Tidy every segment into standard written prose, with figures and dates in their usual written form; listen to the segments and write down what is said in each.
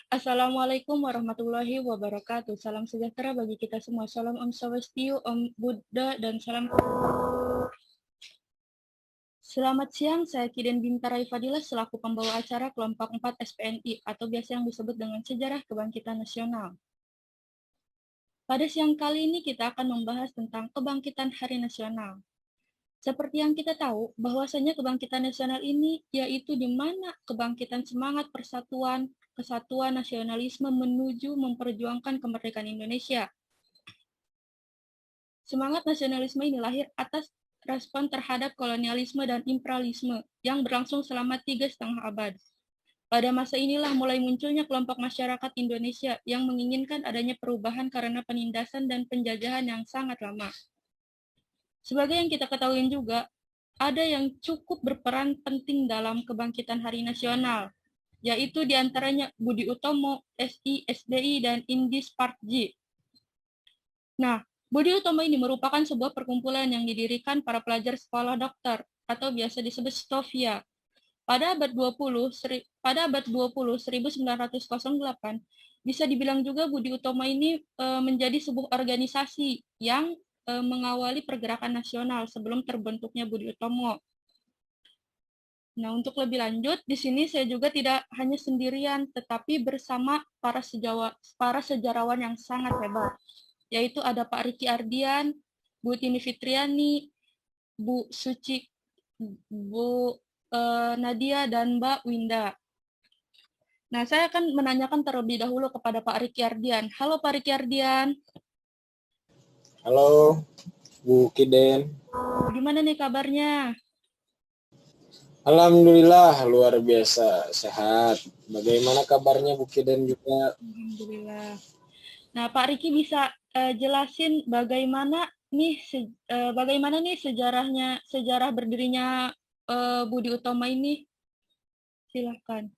Assalamualaikum warahmatullahi wabarakatuh. Salam sejahtera bagi kita semua. Salam Om Swastiastu, Om Buddha, dan salam. Selamat siang, saya Kiden Bintara Fadilah selaku pembawa acara kelompok 4 SPNI atau biasa yang disebut dengan Sejarah Kebangkitan Nasional. Pada siang kali ini kita akan membahas tentang kebangkitan Hari Nasional. Seperti yang kita tahu, bahwasanya kebangkitan nasional ini yaitu di mana kebangkitan semangat persatuan, kesatuan nasionalisme menuju memperjuangkan kemerdekaan Indonesia. Semangat nasionalisme ini lahir atas respon terhadap kolonialisme dan imperialisme yang berlangsung selama 3,5 abad. Pada masa inilah mulai munculnya kelompok masyarakat Indonesia yang menginginkan adanya perubahan karena penindasan dan penjajahan yang sangat lama. Sebagai yang kita ketahui juga, ada yang cukup berperan penting dalam kebangkitan Hari Nasional, yaitu diantaranya Budi Utomo, SI, SDI, dan Indi Spartji. Nah, Budi Utomo ini merupakan sebuah perkumpulan yang didirikan para pelajar sekolah dokter, atau biasa disebut Stovia. Pada abad 20, 1908, bisa dibilang juga Budi Utomo ini menjadi sebuah organisasi yang mengawali pergerakan nasional sebelum terbentuknya Budi Utomo. Nah, untuk lebih lanjut, di sini saya juga tidak hanya sendirian, tetapi bersama para sejarawan yang sangat hebat, yaitu ada Pak Riki Ardian, Bu Tini Fitriani, Bu Suci, Bu Nadia, dan Mbak Winda. Nah, saya akan menanyakan terlebih dahulu kepada Pak Riki Ardian. Halo Pak Riki Ardian. Halo, Bu Kiden. Gimana nih kabarnya? Alhamdulillah, luar biasa sehat. Bagaimana kabarnya Bu Kiden juga? Alhamdulillah. Nah, Pak Riki bisa jelasin bagaimana nih sejarah berdirinya Budi Utomo ini? Silakan.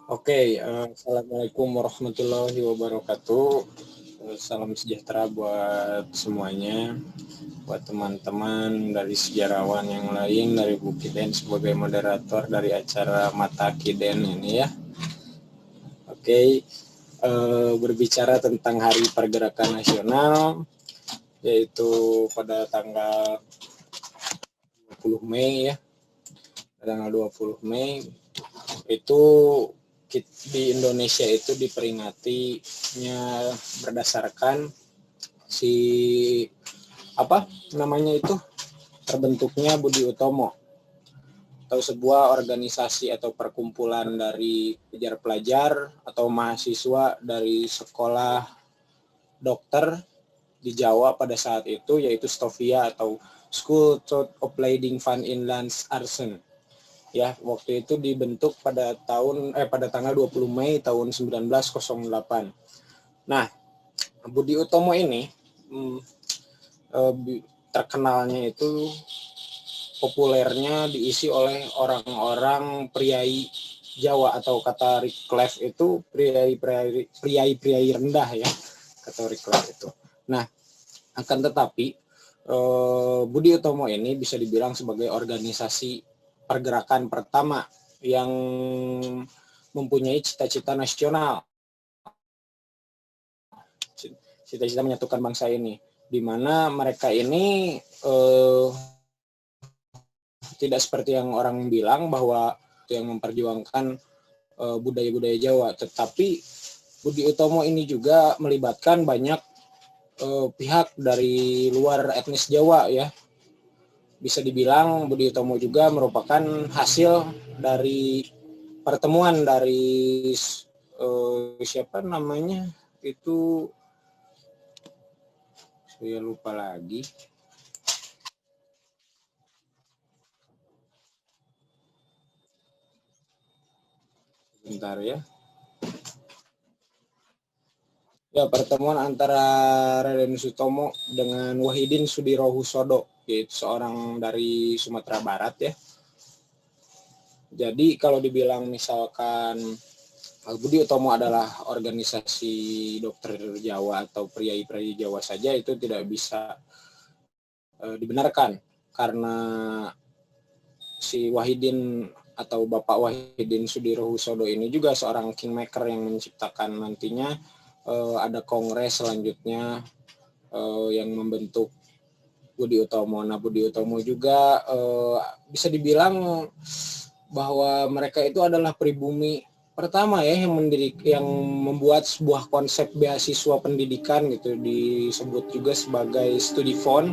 Oke, Assalamualaikum warahmatullahi wabarakatuh. Salam sejahtera buat semuanya, buat teman-teman dari sejarawan yang lain, dari Bu Kiden sebagai moderator dari acara Mata Kiden ini ya. Oke, berbicara tentang Hari Pergerakan Nasional, yaitu pada tanggal 20 Mei ya, tanggal 20 Mei itu di Indonesia itu diperingatinya berdasarkan terbentuknya Budi Utomo atau sebuah organisasi atau perkumpulan dari pelajar-pelajar atau mahasiswa dari sekolah dokter di Jawa pada saat itu, yaitu Stovia atau School of Leiding van Inlands Artsen. Ya, waktu itu dibentuk pada tanggal 20 Mei tahun 1908. Nah, Budi Utomo ini terkenalnya itu populernya diisi oleh orang-orang priai Jawa, atau kata Rickleff itu priai rendah ya, kata Rickleff itu. Nah, akan tetapi Budi Utomo ini bisa dibilang sebagai organisasi pergerakan pertama yang mempunyai cita-cita nasional, cita-cita menyatukan bangsa ini, di mana mereka ini tidak seperti yang orang bilang bahwa yang memperjuangkan budaya-budaya Jawa, tetapi Budi Utomo ini juga melibatkan banyak pihak dari luar etnis Jawa ya. Bisa dibilang Budi Utomo juga merupakan hasil dari pertemuan dari siapa namanya itu, saya lupa lagi. Bentar ya. Ya, pertemuan antara Raden Sutomo dengan Wahidin Sudirohusodo, yaitu seorang dari Sumatera Barat ya. Jadi kalau dibilang misalkan Budi Utomo adalah organisasi dokter Jawa atau priai-priai Jawa saja, itu tidak bisa dibenarkan, karena si Wahidin atau Bapak Wahidin Sudirohusodo ini juga seorang kingmaker yang menciptakan nantinya ada kongres selanjutnya yang membentuk Budi Utomo. Nah, Budi Utomo juga bisa dibilang bahwa mereka itu adalah pribumi pertama ya yang membuat sebuah konsep beasiswa pendidikan gitu, disebut juga sebagai studi fund.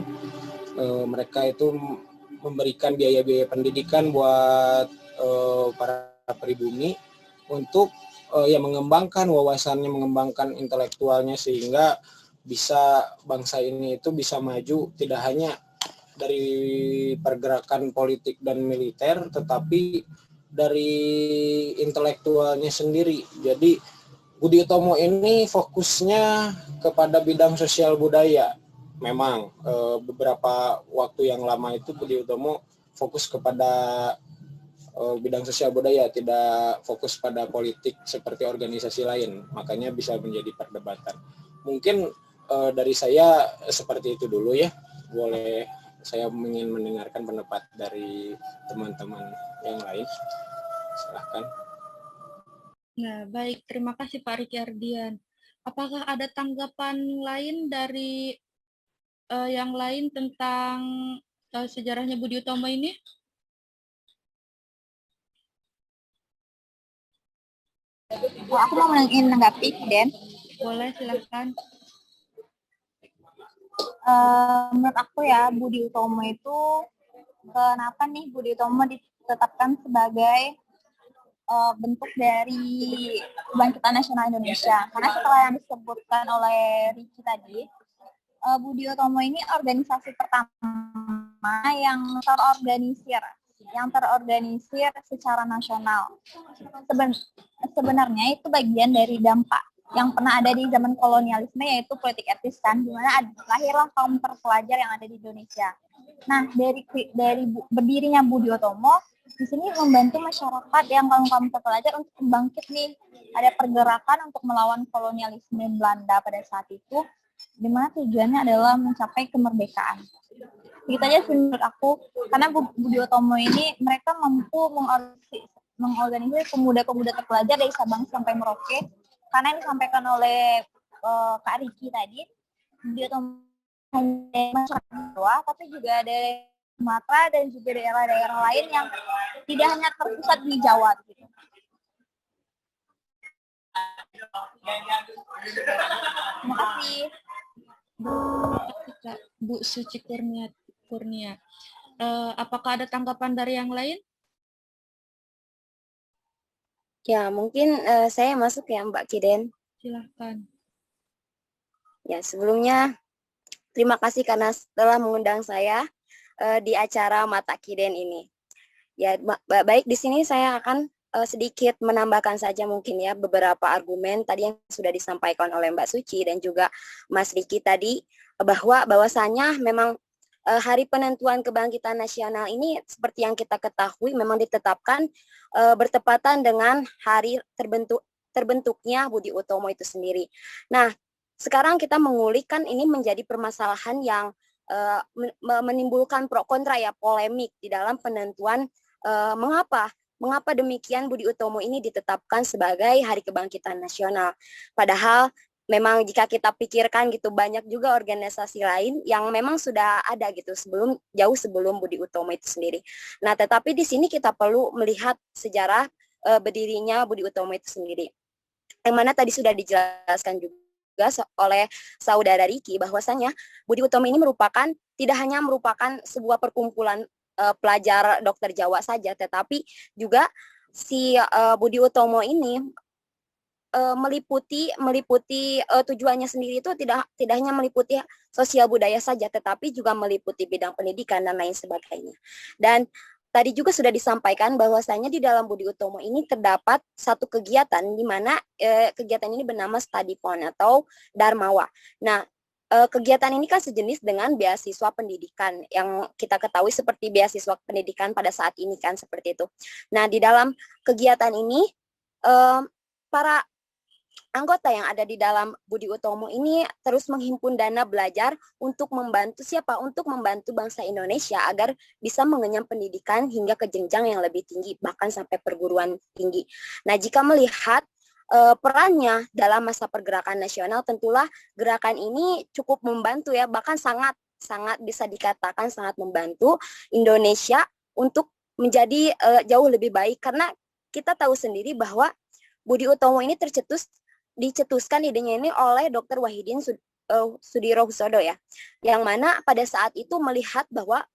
Mereka itu memberikan biaya-biaya pendidikan buat para pribumi untuk ya mengembangkan wawasannya, mengembangkan intelektualnya, sehingga bisa bangsa ini itu bisa maju tidak hanya dari pergerakan politik dan militer, tetapi dari intelektualnya sendiri. Jadi Budi Utomo ini fokusnya kepada bidang sosial budaya. Memang beberapa waktu yang lama itu Budi Utomo fokus kepada bidang sosial budaya, tidak fokus pada politik seperti organisasi lain. Makanya bisa menjadi perdebatan. Mungkin dari saya seperti itu dulu ya. Boleh, saya ingin mendengarkan pendapat dari teman-teman yang lain. Silahkan. Nah, baik. Terima kasih Pak Riki Ardian. Apakah ada tanggapan lain dari yang lain tentang sejarahnya Budi Utomo ini? Aku mau menanggapi, Den. Boleh, silahkan. Menurut aku ya, Budi Utomo itu, kenapa nih Budi Utomo ditetapkan sebagai bentuk dari Kebangkitan Nasional Indonesia? Karena setelah yang disebutkan oleh Riki tadi, Budi Utomo ini organisasi pertama yang terorganisir secara nasional. Sebenarnya itu bagian dari dampak yang pernah ada di zaman kolonialisme, yaitu politik etnis kan, di mana lahirlah kaum terpelajar yang ada di Indonesia. Nah, dari berdirinya Budi Utomo di sini membantu masyarakat yang kaum terpelajar untuk bangkit nih. Ada pergerakan untuk melawan kolonialisme Belanda pada saat itu, di mana tujuannya adalah mencapai kemerdekaan. Gitu aja sih menurut aku, karena Budi Utomo ini mereka mampu mengorganisir pemuda-pemuda terpelajar dari Sabang sampai Merauke. Karena yang disampaikan oleh Kak Riki tadi, Budi Utomo hanya masyarakat Jawa, tapi juga ada Sumatera dan juga daerah-daerah lain yang tidak hanya terpusat di Jawa gitu. Terima kasih. Bu Suci Kurnia. Apakah ada tanggapan dari yang lain? Ya, mungkin saya masuk ya Mbak Kiden. Silahkan. Ya, sebelumnya terima kasih karena telah mengundang saya di acara Mata Kiden ini. Ya, baik, di sini saya akan sedikit menambahkan saja mungkin ya beberapa argumen tadi yang sudah disampaikan oleh Mbak Suci dan juga Mas Riki tadi, bahwasanya memang Hari Penentuan Kebangkitan Nasional ini seperti yang kita ketahui memang ditetapkan bertepatan dengan hari terbentuknya Budi Utomo itu sendiri. Nah, sekarang kita mengulik kan ini menjadi permasalahan yang menimbulkan pro kontra ya, polemik di dalam penentuan mengapa demikian Budi Utomo ini ditetapkan sebagai Hari Kebangkitan Nasional. Padahal memang jika kita pikirkan gitu banyak juga organisasi lain yang memang sudah ada gitu jauh sebelum Budi Utomo itu sendiri. Nah, tetapi di sini kita perlu melihat sejarah berdirinya Budi Utomo itu sendiri. Yang mana tadi sudah dijelaskan juga oleh saudara Riki bahwasanya Budi Utomo ini tidak hanya merupakan sebuah perkumpulan pelajar dokter Jawa saja, tetapi juga si Budi Utomo ini meliputi tujuannya sendiri itu tidak hanya meliputi sosial budaya saja, tetapi juga meliputi bidang pendidikan dan lain sebagainya. Dan tadi juga sudah disampaikan bahwasanya di dalam Budi Utomo ini terdapat satu kegiatan di mana kegiatan ini bernama Study Fund atau Darmawa. Nah, kegiatan ini kan sejenis dengan beasiswa pendidikan yang kita ketahui seperti beasiswa pendidikan pada saat ini kan seperti itu. Nah, di dalam kegiatan ini para anggota yang ada di dalam Budi Utomo ini terus menghimpun dana belajar untuk membantu siapa? Untuk membantu bangsa Indonesia agar bisa mengenyam pendidikan hingga ke jenjang yang lebih tinggi, bahkan sampai perguruan tinggi. Nah, jika melihat perannya dalam masa pergerakan nasional, tentulah gerakan ini cukup membantu ya, bahkan sangat bisa dikatakan sangat membantu Indonesia untuk menjadi jauh lebih baik, karena kita tahu sendiri bahwa Budi Utomo ini dicetuskan idenya ini oleh Dr. Wahidin Sudirohusodo ya, yang mana pada saat itu melihat bahwa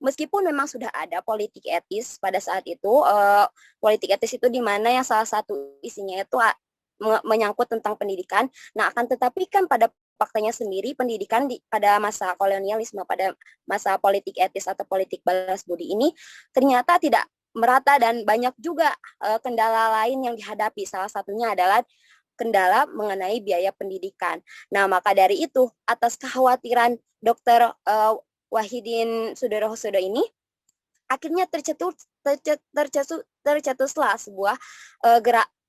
meskipun memang sudah ada politik etis pada saat itu, politik etis itu di mana yang salah satu isinya itu menyangkut tentang pendidikan. Nah, akan tetapi kan pada faktanya sendiri pendidikan pada masa kolonialisme, pada masa politik etis atau politik balas budi ini ternyata tidak merata dan banyak juga kendala lain yang dihadapi. Salah satunya adalah kendala mengenai biaya pendidikan. Nah, maka dari itu, atas kekhawatiran Dr. Wahidin Sudirohusodo ini, akhirnya tercetuslah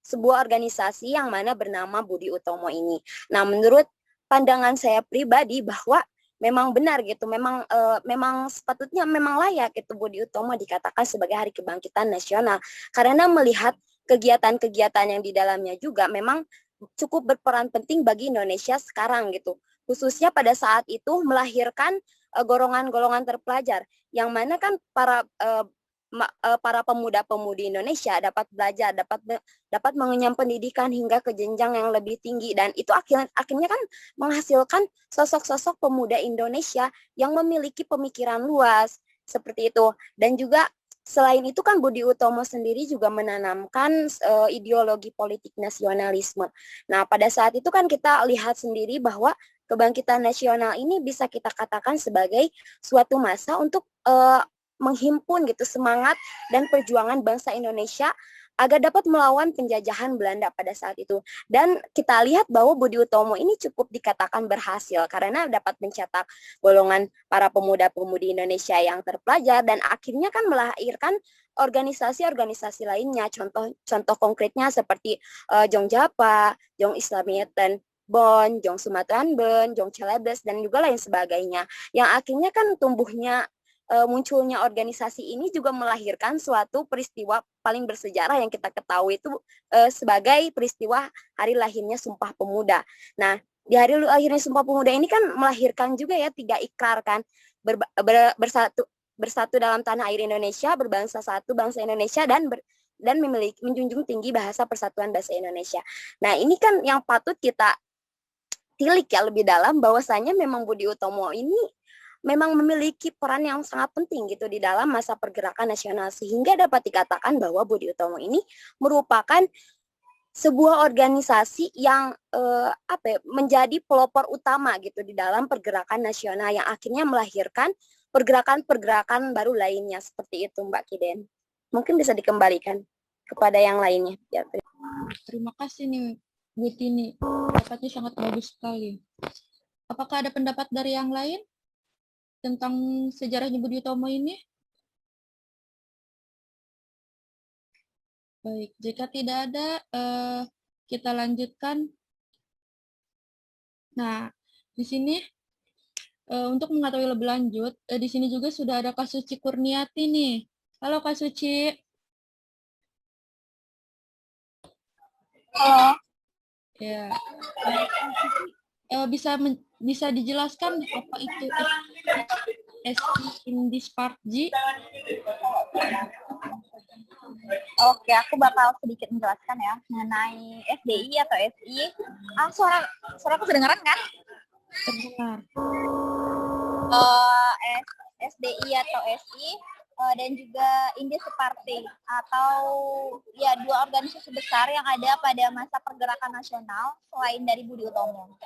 sebuah organisasi yang mana bernama Budi Utomo ini. Nah, menurut pandangan saya pribadi bahwa memang benar gitu, memang sepatutnya memang layak itu Budi Utomo dikatakan sebagai Hari Kebangkitan Nasional, karena melihat kegiatan-kegiatan yang di dalamnya juga memang cukup berperan penting bagi Indonesia sekarang gitu, khususnya pada saat itu melahirkan golongan-golongan terpelajar yang mana kan para pemuda-pemudi Indonesia dapat belajar, dapat mengenyam pendidikan hingga ke jenjang yang lebih tinggi, dan itu akhirnya kan menghasilkan sosok-sosok pemuda Indonesia yang memiliki pemikiran luas seperti itu. Dan juga selain itu kan Budi Utomo sendiri juga menanamkan ideologi politik nasionalisme. Nah, pada saat itu kan kita lihat sendiri bahwa kebangkitan nasional ini bisa kita katakan sebagai suatu masa untuk menghimpun gitu semangat dan perjuangan bangsa Indonesia agar dapat melawan penjajahan Belanda pada saat itu. Dan kita lihat bahwa Budi Utomo ini cukup dikatakan berhasil karena dapat mencetak golongan para pemuda-pemudi Indonesia yang terpelajar, dan akhirnya kan melahirkan organisasi-organisasi lainnya. Contoh konkretnya seperti Jong Japa, Jong Islamiyetan Bon, Jong Sumatran Ben, Jong Celebes, dan juga lain sebagainya. Yang akhirnya kan munculnya organisasi ini juga melahirkan suatu peristiwa paling bersejarah yang kita ketahui itu sebagai peristiwa hari lahirnya Sumpah Pemuda. Nah, di hari lahirnya Sumpah Pemuda ini kan melahirkan juga ya 3 ikrar kan, bersatu dalam tanah air Indonesia, berbangsa satu bangsa Indonesia, dan menjunjung tinggi bahasa persatuan bahasa Indonesia. Nah, ini kan yang patut kita tilik ya lebih dalam, bahwasanya memang Budi Utomo ini memang memiliki peran yang sangat penting gitu di dalam masa pergerakan nasional, sehingga dapat dikatakan bahwa Budi Utomo ini merupakan sebuah organisasi yang menjadi pelopor utama gitu di dalam pergerakan nasional yang akhirnya melahirkan pergerakan-pergerakan baru lainnya seperti itu, Mbak Kiden. Mungkin bisa dikembalikan kepada yang lainnya. Ya, terima kasih nih Bu Tini, pendapatnya sangat bagus sekali. Apakah ada pendapat dari yang lain tentang sejarahnya Budi Utomo ini? Baik, jika tidak ada, kita lanjutkan. Nah, di sini untuk mengetahui lebih lanjut, di sini juga sudah ada Kak Suci Kurniati nih. Halo Kak Suci. Halo. Ya. Bisa dijelaskan apa itu SI in this part G? Oke, aku bakal sedikit menjelaskan ya mengenai SDI atau SI. Suaraku kedengaran kan? Terdengar. SDI atau SI dan juga Indis Party atau ya 2 organisasi besar yang ada pada masa pergerakan nasional selain dari Budi Utomo.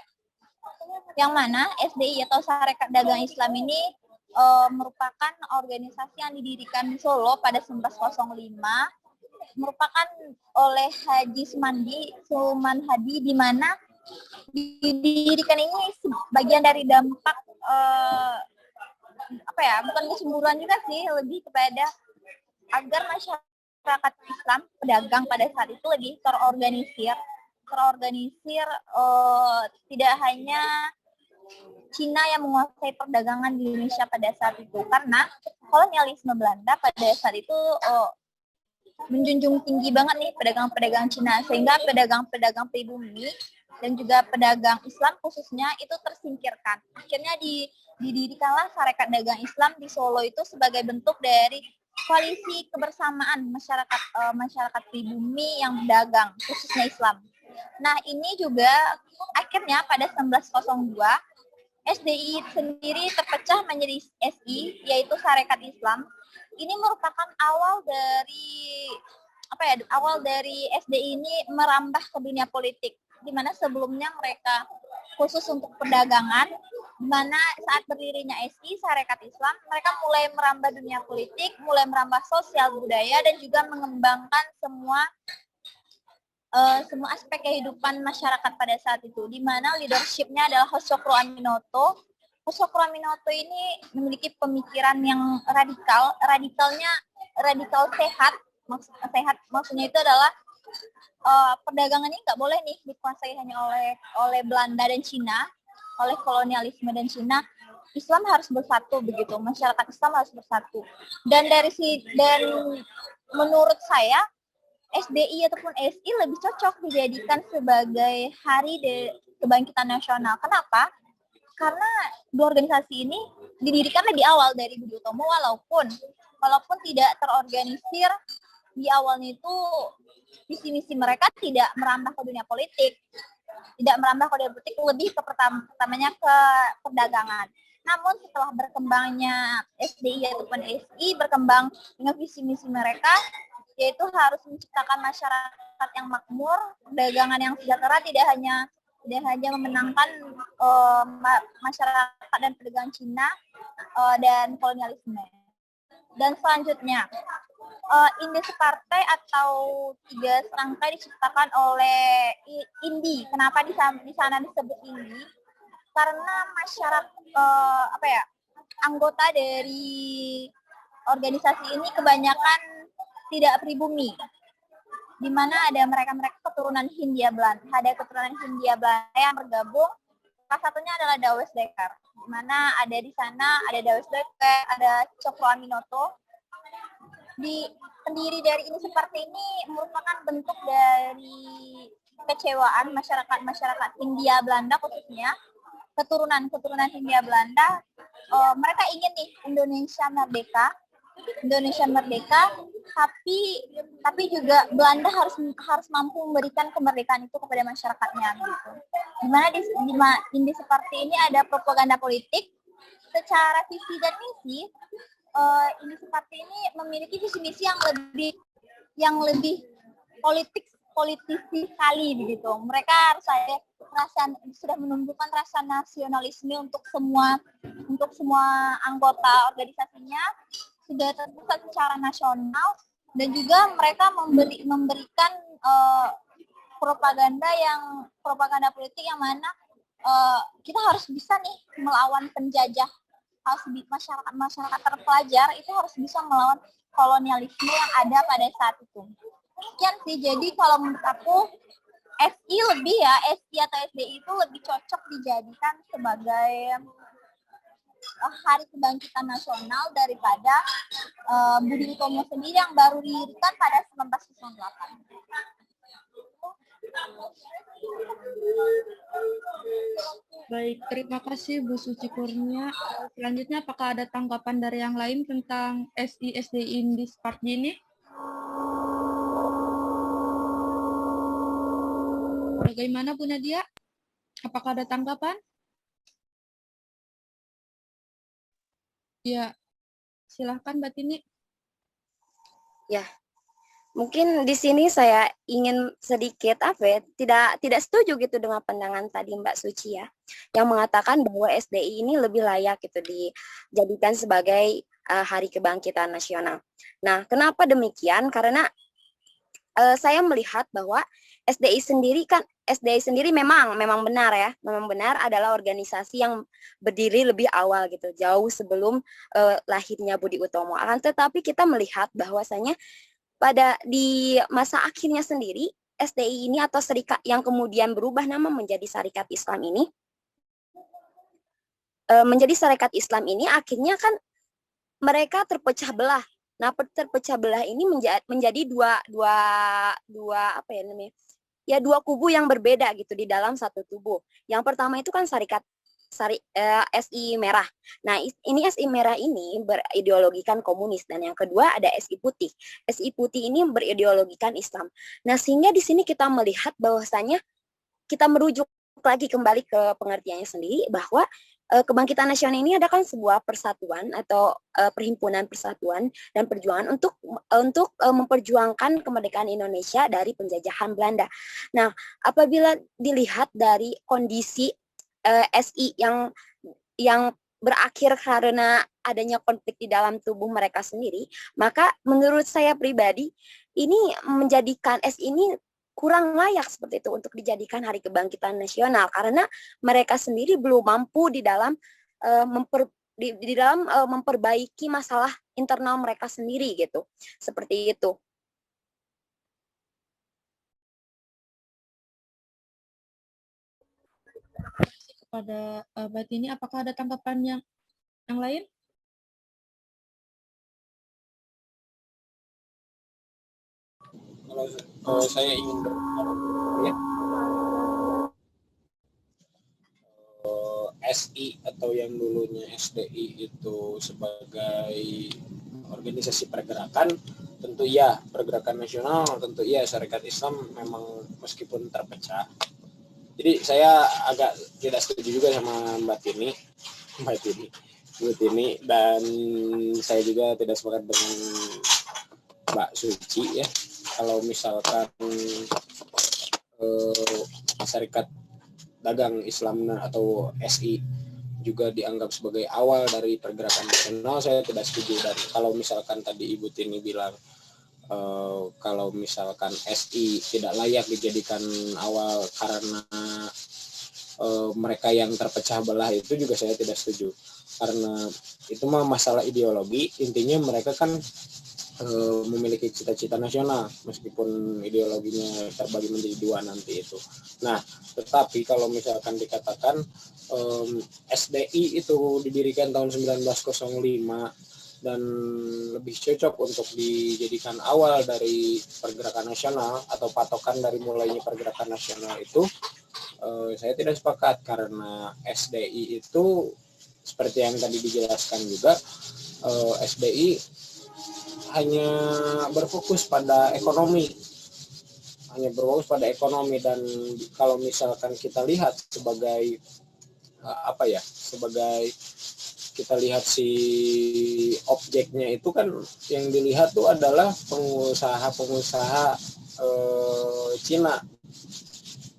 Yang mana SDI atau Sarekat Dagang Islam ini merupakan organisasi yang didirikan di Solo pada 1905, merupakan oleh Haji Suman Hadi, di mana didirikan ini bagian dari dampak bukan kecemburuan juga sih, lebih kepada agar masyarakat Islam pedagang pada saat itu lebih terorganisir terorganisir, tidak hanya Cina yang menguasai perdagangan di Indonesia pada saat itu, karena kolonialisme Belanda pada saat itu menjunjung tinggi banget nih pedagang-pedagang Cina, sehingga pedagang-pedagang pribumi dan juga pedagang Islam khususnya itu tersingkirkan. Akhirnya didirikanlah Sarekat Dagang Islam di Solo itu sebagai bentuk dari koalisi kebersamaan masyarakat pribumi yang berdagang, khususnya Islam. Nah, ini juga akhirnya pada 1902 SDI sendiri terpecah menjadi SI, yaitu Sarekat Islam. Ini merupakan awal dari SDI ini merambah ke dunia politik, di mana sebelumnya mereka khusus untuk perdagangan, di mana saat berdirinya SI, Sarekat Islam, mereka mulai merambah dunia politik, mulai merambah sosial budaya, dan juga mengembangkan semua aspek kehidupan masyarakat pada saat itu, di mana leadershipnya adalah Hoshokuro Aminoto. Hoshokuro Aminoto ini memiliki pemikiran yang radikal sehat. Maksudnya itu adalah perdagangan ini nggak boleh nih dikuasai hanya oleh Belanda dan Cina, oleh kolonialisme dan Cina. Islam harus bersatu begitu, masyarakat Islam harus bersatu. Dan menurut saya SDI ataupun SI lebih cocok dijadikan sebagai hari kebangkitan nasional. Kenapa? Karena dua organisasi ini didirikan lebih awal dari Budi Utomo, walaupun tidak terorganisir di awalnya itu, visi-misi mereka tidak merambah ke dunia politik, lebih ke pertamanya ke perdagangan. Namun setelah berkembangnya SDI ataupun SI berkembang dengan visi-misi mereka, yaitu harus menciptakan masyarakat yang makmur, perdagangan yang sejahtera, tidak hanya memenangkan masyarakat dan pedagang Cina dan kolonialisme. Dan selanjutnya, indeks partai atau 3 serangkai diciptakan oleh INDI. Kenapa di sana disebut INDI? Karena anggota dari organisasi ini kebanyakan tidak pribumi, di mana ada mereka keturunan Hindia Belanda, yang bergabung. Salah satunya adalah Dawes Dekar, di mana di sana ada Dawes Dekar, ada Cokro Aminoto. Pendiri dari ini seperti ini merupakan bentuk dari kekecewaan masyarakat Hindia Belanda, khususnya keturunan Hindia Belanda. Mereka ingin nih Indonesia merdeka, tapi juga Belanda harus mampu memberikan kemerdekaan itu kepada masyarakatnya gitu. Dimana di seperti ini ada propaganda politik. Secara visi dan misi, ini seperti ini memiliki visi misi yang lebih politisi sekali begitu. Mereka harus sudah menumbuhkan rasa nasionalisme untuk semua anggota organisasinya, sudah terbuka secara nasional, dan juga mereka memberikan propaganda politik yang mana kita harus bisa nih melawan penjajah. Masyarakat terpelajar itu harus bisa melawan kolonialisme yang ada pada saat itu. Demikian sih. Jadi kalau menurut aku SI atau SDI itu lebih cocok dijadikan sebagai hari kebangkitan nasional daripada Budi Utomo sendiri yang baru didirikan pada 1908. Baik, terima kasih Bu Suci Kurnia. Selanjutnya, apakah ada tanggapan dari yang lain tentang SI SDI di Sparji ini? Bagaimana Bu Nadia? Apakah ada tanggapan? Ya, silahkan Mbak Tini. Ya, mungkin di sini saya ingin sedikit tidak setuju gitu dengan pandangan tadi Mbak Suci ya, yang mengatakan bahwa SDI ini lebih layak gitu dijadikan sebagai hari kebangkitan nasional. Nah, kenapa demikian? Karena saya melihat bahwa SDI sendiri memang benar adalah organisasi yang berdiri lebih awal gitu, jauh sebelum lahirnya Budi Utomo. Akan tetapi kita melihat bahwasanya di masa akhirnya sendiri SDI ini atau serikat yang kemudian berubah nama menjadi Sarekat Islam ini, akhirnya kan mereka terpecah belah. Nah, terpecah belah ini menjadi dua apa ya namanya? Ya, dua kubu yang berbeda gitu di dalam satu tubuh. Yang pertama itu kan SI merah. Nah, ini SI merah ini berideologikan komunis, dan yang kedua ada SI putih. SI putih ini berideologikan Islam. Nah, sehingga di sini kita melihat bahwasanya kita merujuk lagi kembali ke pengertiannya sendiri bahwa Kebangkitan Nasional ini adalah kan sebuah persatuan atau perhimpunan persatuan dan perjuangan untuk memperjuangkan kemerdekaan Indonesia dari penjajahan Belanda. Nah, apabila dilihat dari kondisi SI yang berakhir karena adanya konflik di dalam tubuh mereka sendiri, maka menurut saya pribadi ini menjadikan SI ini kurang layak seperti itu untuk dijadikan Hari Kebangkitan Nasional, karena mereka sendiri belum mampu di dalam memperbaiki masalah internal mereka sendiri gitu, seperti itu. Kepada Mbak Tini, apakah ada tanggapan yang lain? Kalau saya ingin ya, SI atau yang dulunya SDI itu sebagai organisasi pergerakan, tentu ya pergerakan nasional, tentu ya Sarekat Islam memang meskipun terpecah. Jadi saya agak tidak setuju juga sama Mbak Tini, dan saya juga tidak sepakat dengan Mbak Suci ya. Kalau misalkan Sarekat Dagang Islam atau SI juga dianggap sebagai awal dari pergerakan nasional, saya tidak setuju. Dan kalau misalkan tadi Ibu Tini bilang kalau misalkan SI tidak layak dijadikan awal karena mereka yang terpecah belah, itu juga saya tidak setuju, karena itu mah masalah ideologi. Intinya mereka kan memiliki cita-cita nasional meskipun ideologinya terbagi menjadi dua nanti itu. Nah, tetapi kalau misalkan dikatakan SDI itu didirikan tahun 1905 dan lebih cocok untuk dijadikan awal dari pergerakan nasional atau patokan dari mulainya pergerakan nasional itu, saya tidak sepakat, karena SDI itu seperti yang tadi dijelaskan juga, SDI hanya berfokus pada ekonomi, dan kalau misalkan kita lihat sebagai sebagai kita lihat si objeknya itu kan, yang dilihat tuh adalah pengusaha Cina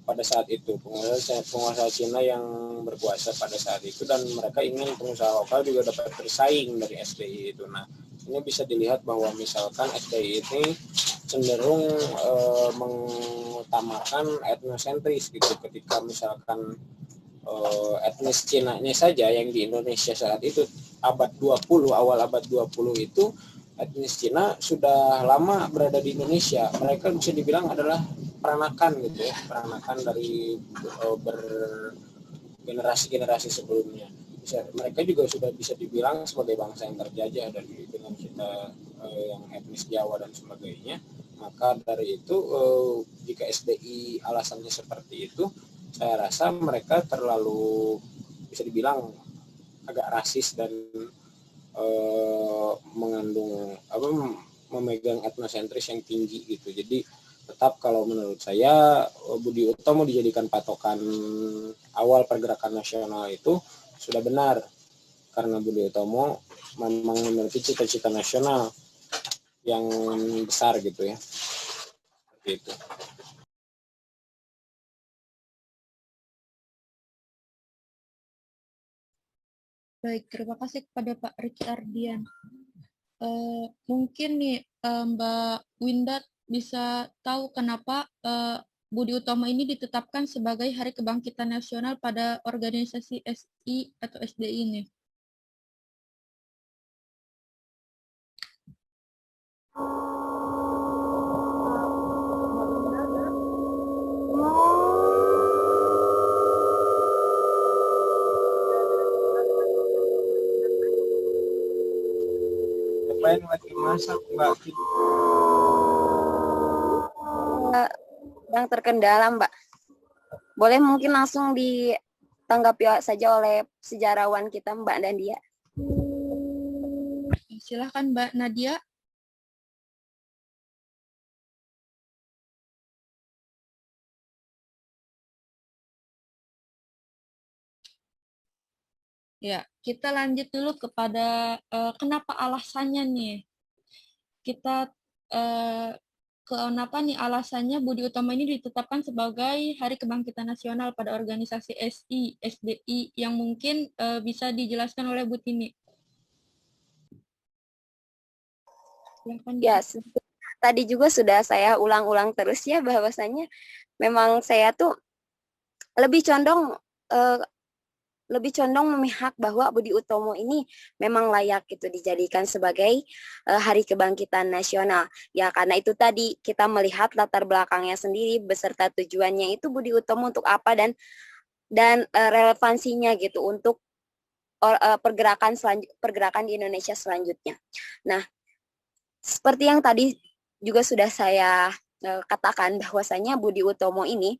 pada saat itu, pengusaha Cina yang berkuasa pada saat itu, dan mereka ingin pengusaha lokal juga dapat bersaing dari SDI itu. Nah, ini bisa dilihat bahwa misalkan SDI ini cenderung mengutamakan etnosentris gitu, ketika misalkan etnis Cina-nya saja yang di Indonesia saat itu awal abad 20 itu, etnis Cina sudah lama berada di Indonesia. Mereka bisa dibilang adalah peranakan gitu ya, peranakan dari bergenerasi-generasi sebelumnya. Mereka juga sudah bisa dibilang sebagai bangsa yang terjajah dengan kita yang etnis Jawa dan sebagainya. Maka dari itu jika SDI alasannya seperti itu, saya rasa mereka terlalu bisa dibilang agak rasis dan memegang etnosentris yang tinggi gitu. Jadi tetap kalau menurut saya Budi Utomo dijadikan patokan awal pergerakan nasional itu sudah benar, karena Budi Utomo memang memiliki cita-cita nasional yang besar gitu ya. Gitu. Baik, terima kasih kepada Pak Ricky Ardian. Mungkin nih Mbak Winda bisa tahu kenapa Budi Utomo ini ditetapkan sebagai Hari Kebangkitan Nasional pada organisasi SI atau SDI ini. Mbak. Yang terkendala, Mbak. Boleh mungkin langsung ditanggapi saja oleh sejarawan kita, Mbak Nadia. Silahkan Mbak Nadia. Ya, kita lanjut dulu kepada kenapa alasannya nih. Kita kenapa nih alasannya Budi Utomo ini ditetapkan sebagai Hari Kebangkitan Nasional pada organisasi SI, SDI yang mungkin bisa dijelaskan oleh Bu Tini. Ya, tadi juga sudah saya ulang-ulang terus ya bahwasanya memang saya tuh lebih condong memihak bahwa Budi Utomo ini memang layak gitu dijadikan sebagai Hari Kebangkitan Nasional. Ya karena itu tadi kita melihat latar belakangnya sendiri beserta tujuannya itu Budi Utomo untuk apa dan relevansinya gitu untuk pergerakan di Indonesia selanjutnya. Nah, seperti yang tadi juga sudah saya katakan bahwasanya Budi Utomo ini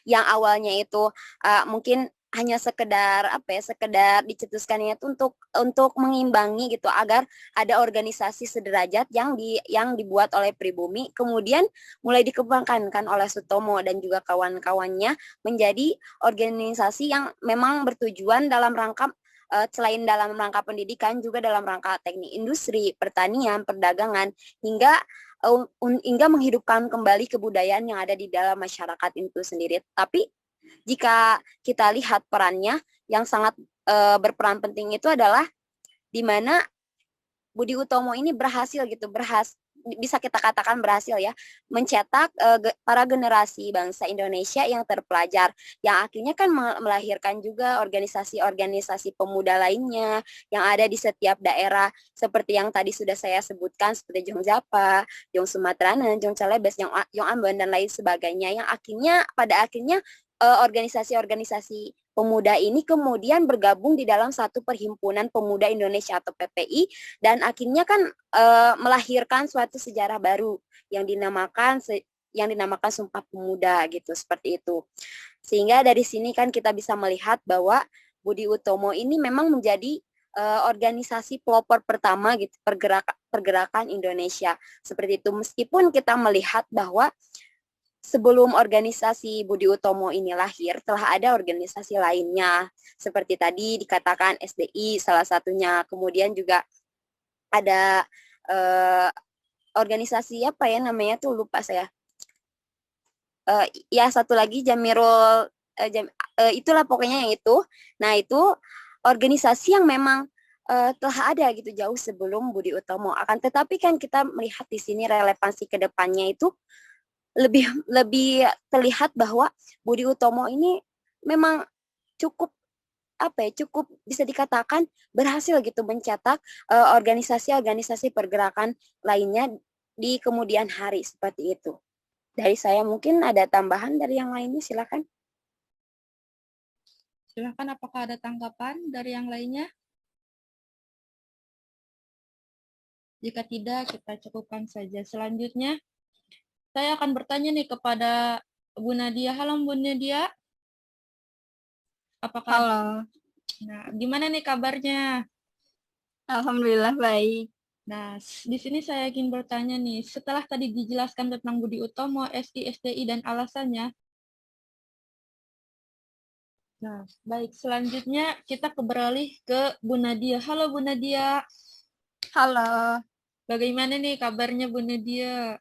yang awalnya itu mungkin hanya sekedar dicetuskannya itu untuk mengimbangi gitu agar ada organisasi sederajat yang dibuat oleh Pribumi, kemudian mulai dikembangkan kan oleh Sutomo dan juga kawan-kawannya menjadi organisasi yang memang bertujuan dalam rangka selain dalam rangka pendidikan juga dalam rangka teknik industri, pertanian, perdagangan hingga menghidupkan kembali kebudayaan yang ada di dalam masyarakat itu sendiri. Tapi jika kita lihat perannya yang sangat berperan penting itu adalah di mana Budi Utomo ini bisa kita katakan berhasil ya mencetak para generasi bangsa Indonesia yang terpelajar yang akhirnya kan melahirkan juga organisasi-organisasi pemuda lainnya yang ada di setiap daerah seperti yang tadi sudah saya sebutkan seperti Jong Zapa, Jong Sumatranan, Jong Celebes, Jong Ambon dan lain sebagainya yang pada akhirnya organisasi-organisasi pemuda ini kemudian bergabung di dalam satu perhimpunan pemuda Indonesia atau PPI dan akhirnya kan melahirkan suatu sejarah baru yang dinamakan Sumpah Pemuda gitu seperti itu. Sehingga dari sini kan kita bisa melihat bahwa Budi Utomo ini memang menjadi organisasi pelopor pertama gitu pergerakan Indonesia seperti itu meskipun kita melihat bahwa sebelum organisasi Budi Utomo ini lahir, telah ada organisasi lainnya. Seperti tadi dikatakan SDI salah satunya. Kemudian juga ada organisasi apa ya namanya tuh lupa saya. Ya satu lagi Jamirul, itulah pokoknya yang itu. Nah itu organisasi yang memang telah ada gitu jauh sebelum Budi Utomo. Akan tetapi kan kita melihat di sini relevansi ke depannya itu lebih terlihat bahwa Budi Utomo ini memang cukup bisa dikatakan berhasil gitu mencetak organisasi-organisasi pergerakan lainnya di kemudian hari seperti itu. Dari saya mungkin ada tambahan dari yang lainnya, silakan. Silakan, apakah ada tanggapan dari yang lainnya? Jika tidak, kita cukupkan saja. Selanjutnya, saya akan bertanya nih kepada Bu Nadia. Halo Bu Nadia. Apakah? Halo. Nah, gimana nih kabarnya? Alhamdulillah baik. Nah, di sini saya ingin bertanya nih, setelah tadi dijelaskan tentang Budi Utomo, SI, SDI, dan alasannya. Nah, baik. Selanjutnya kita beralih ke Bu Nadia. Halo Bu Nadia. Halo. Bagaimana nih kabarnya Bu Nadia?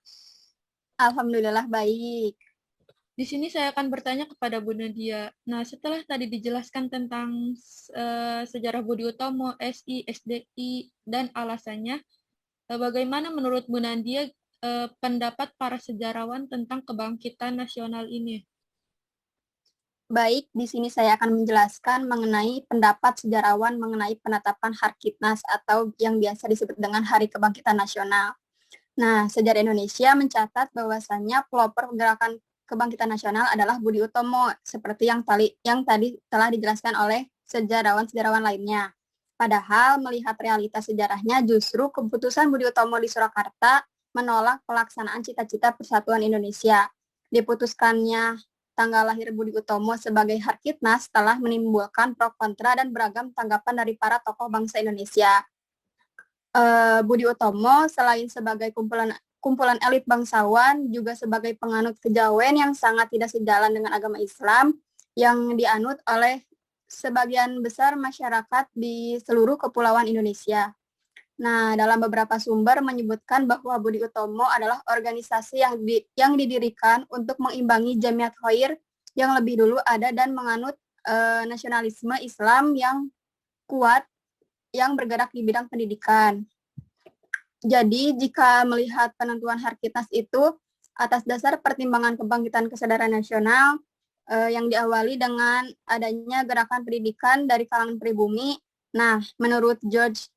Alhamdulillah baik. Di sini saya akan bertanya kepada Bu Nadia. Nah, setelah tadi dijelaskan tentang sejarah Budi Utomo, SI, SDI, dan alasannya, bagaimana menurut Bu Nadia pendapat para sejarawan tentang kebangkitan nasional ini? Baik, di sini saya akan menjelaskan mengenai pendapat sejarawan mengenai penetapan Harkitnas atau yang biasa disebut dengan Hari Kebangkitan Nasional. Nah, sejarah Indonesia mencatat bahwasannya pelopor gerakan kebangkitan nasional adalah Budi Utomo, seperti yang tadi telah dijelaskan oleh sejarawan-sejarawan lainnya. Padahal melihat realitas sejarahnya justru keputusan Budi Utomo di Surakarta menolak pelaksanaan cita-cita persatuan Indonesia. Diputuskannya tanggal lahir Budi Utomo sebagai Harkitnas telah menimbulkan pro kontra dan beragam tanggapan dari para tokoh bangsa Indonesia. Budi Utomo selain sebagai kumpulan elit bangsawan, juga sebagai penganut kejawen yang sangat tidak sejalan dengan agama Islam yang dianut oleh sebagian besar masyarakat di seluruh kepulauan Indonesia. Nah, dalam beberapa sumber menyebutkan bahwa Budi Utomo adalah organisasi yang didirikan untuk mengimbangi Jamiat Khair yang lebih dulu ada dan menganut nasionalisme Islam yang kuat yang bergerak di bidang pendidikan. Jadi, jika melihat penentuan Harkitnas itu atas dasar pertimbangan kebangkitan kesadaran nasional yang diawali dengan adanya gerakan pendidikan dari kalangan pribumi. Nah, menurut George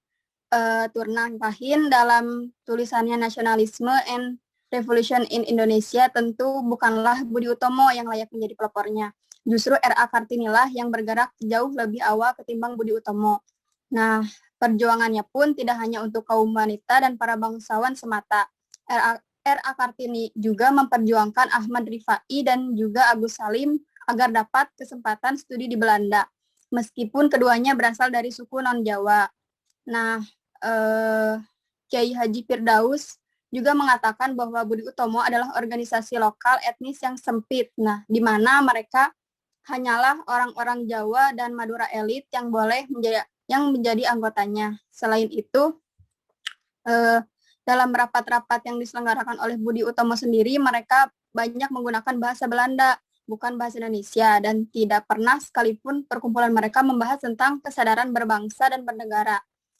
Turnagahin dalam tulisannya Nasionalisme and Revolution in Indonesia, tentu bukanlah Budi Utomo yang layak menjadi pelopornya. Justru R.A. Kartini lah yang bergerak jauh lebih awal ketimbang Budi Utomo. Nah, perjuangannya pun tidak hanya untuk kaum wanita dan para bangsawan semata. R.A. Kartini juga memperjuangkan Ahmad Rifai dan juga Agus Salim agar dapat kesempatan studi di Belanda, meskipun keduanya berasal dari suku non-Jawa. Nah, Kiai Haji Firdaus juga mengatakan bahwa Budi Utomo adalah organisasi lokal etnis yang sempit, nah, di mana mereka hanyalah orang-orang Jawa dan Madura elit yang menjadi anggotanya. Selain itu, dalam rapat-rapat yang diselenggarakan oleh Budi Utomo sendiri, mereka banyak menggunakan bahasa Belanda, bukan bahasa Indonesia, dan tidak pernah sekalipun perkumpulan mereka membahas tentang kesadaran berbangsa dan bernegara.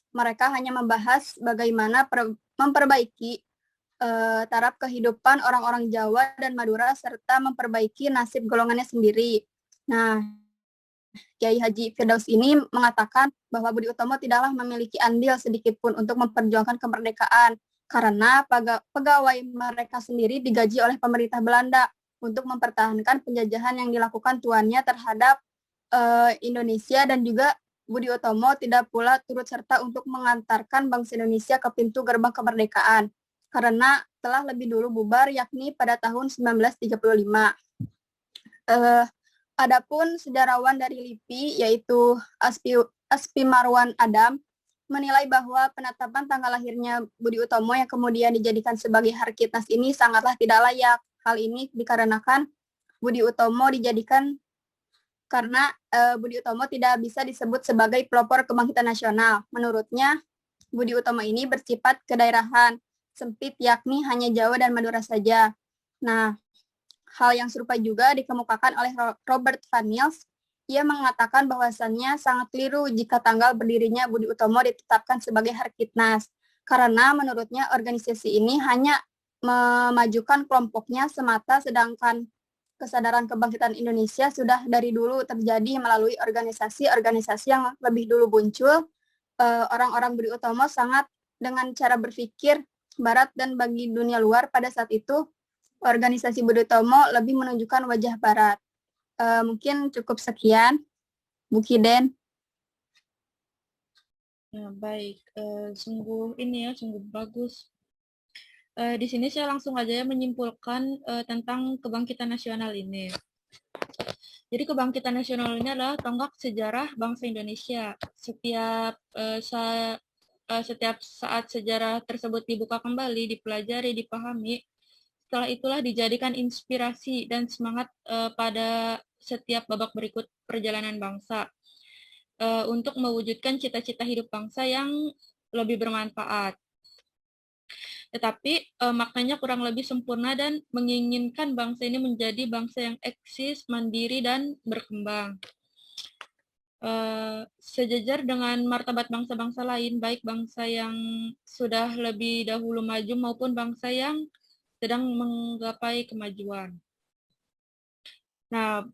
Mereka hanya membahas bagaimana memperbaiki taraf kehidupan orang-orang Jawa dan Madura serta memperbaiki nasib golongannya sendiri. Nah, Kiai Haji Firdaus ini mengatakan bahwa Budi Utomo tidaklah memiliki andil sedikit pun untuk memperjuangkan kemerdekaan karena pegawai mereka sendiri digaji oleh pemerintah Belanda untuk mempertahankan penjajahan yang dilakukan tuannya terhadap Indonesia, dan juga Budi Utomo tidak pula turut serta untuk mengantarkan bangsa Indonesia ke pintu gerbang kemerdekaan karena telah lebih dulu bubar, yakni pada tahun 1935. Adapun sejarawan dari LIPI yaitu Aspi Marwan Adam menilai bahwa penetapan tanggal lahirnya Budi Utomo yang kemudian dijadikan sebagai Harkitnas ini sangatlah tidak layak. Hal ini dikarenakan Budi Utomo dijadikan karena Budi Utomo tidak bisa disebut sebagai pelopor kebangkitan nasional. Menurutnya, Budi Utomo ini bersifat kedaerahan, sempit, yakni hanya Jawa dan Madura saja. Nah, hal yang serupa juga dikemukakan oleh Robert Van Niels. Ia mengatakan bahwasannya sangat keliru jika tanggal berdirinya Budi Utomo ditetapkan sebagai Harkitnas, karena menurutnya organisasi ini hanya memajukan kelompoknya semata, sedangkan kesadaran kebangkitan Indonesia sudah dari dulu terjadi melalui organisasi-organisasi yang lebih dulu muncul. Orang-orang Budi Utomo sangat dengan cara berpikir Barat, dan bagi dunia luar pada saat itu, organisasi Budi Utomo lebih menunjukkan wajah Barat. Mungkin cukup sekian, Bu Kiden. Ya, baik, sungguh bagus. Di sini saya langsung aja ya menyimpulkan tentang kebangkitan nasional ini. Jadi kebangkitan nasional ini adalah tonggak sejarah bangsa Indonesia. Setiap saat sejarah tersebut dibuka kembali, dipelajari, dipahami, setelah itulah dijadikan inspirasi dan semangat pada setiap babak berikut perjalanan bangsa untuk mewujudkan cita-cita hidup bangsa yang lebih bermanfaat. Tetapi maknanya kurang lebih sempurna dan menginginkan bangsa ini menjadi bangsa yang eksis, mandiri, dan berkembang. Sejajar dengan martabat bangsa-bangsa lain, baik bangsa yang sudah lebih dahulu maju maupun bangsa yang sedang menggapai kemajuan. Nah,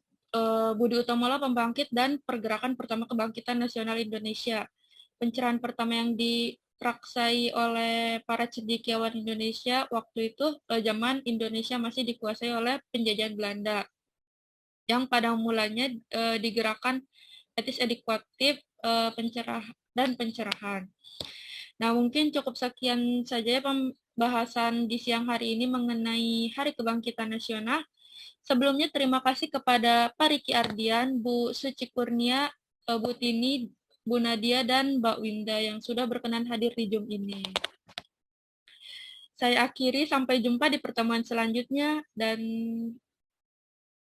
Budi Utomo lah pembangkit dan pergerakan pertama kebangkitan nasional Indonesia. Pencerahan pertama yang dipraksai oleh para cendekiawan Indonesia waktu itu zaman Indonesia masih dikuasai oleh penjajahan Belanda, yang pada mulanya digerakkan etis edukatif pencerahan. Nah, mungkin cukup sekian saja ya pembahasan di siang hari ini mengenai Hari Kebangkitan Nasional. Sebelumnya terima kasih kepada Pak Riki Ardian, Bu Suci Kurnia, Bu Tini, Bu Nadia, dan Mbak Winda yang sudah berkenan hadir di Zoom ini. Saya akhiri, sampai jumpa di pertemuan selanjutnya, dan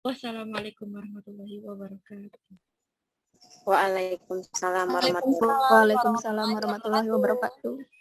wassalamualaikum warahmatullahi wabarakatuh. Waalaikumsalam warahmatullahi Waalaikumsalam warahmatullahi wabarakatuh.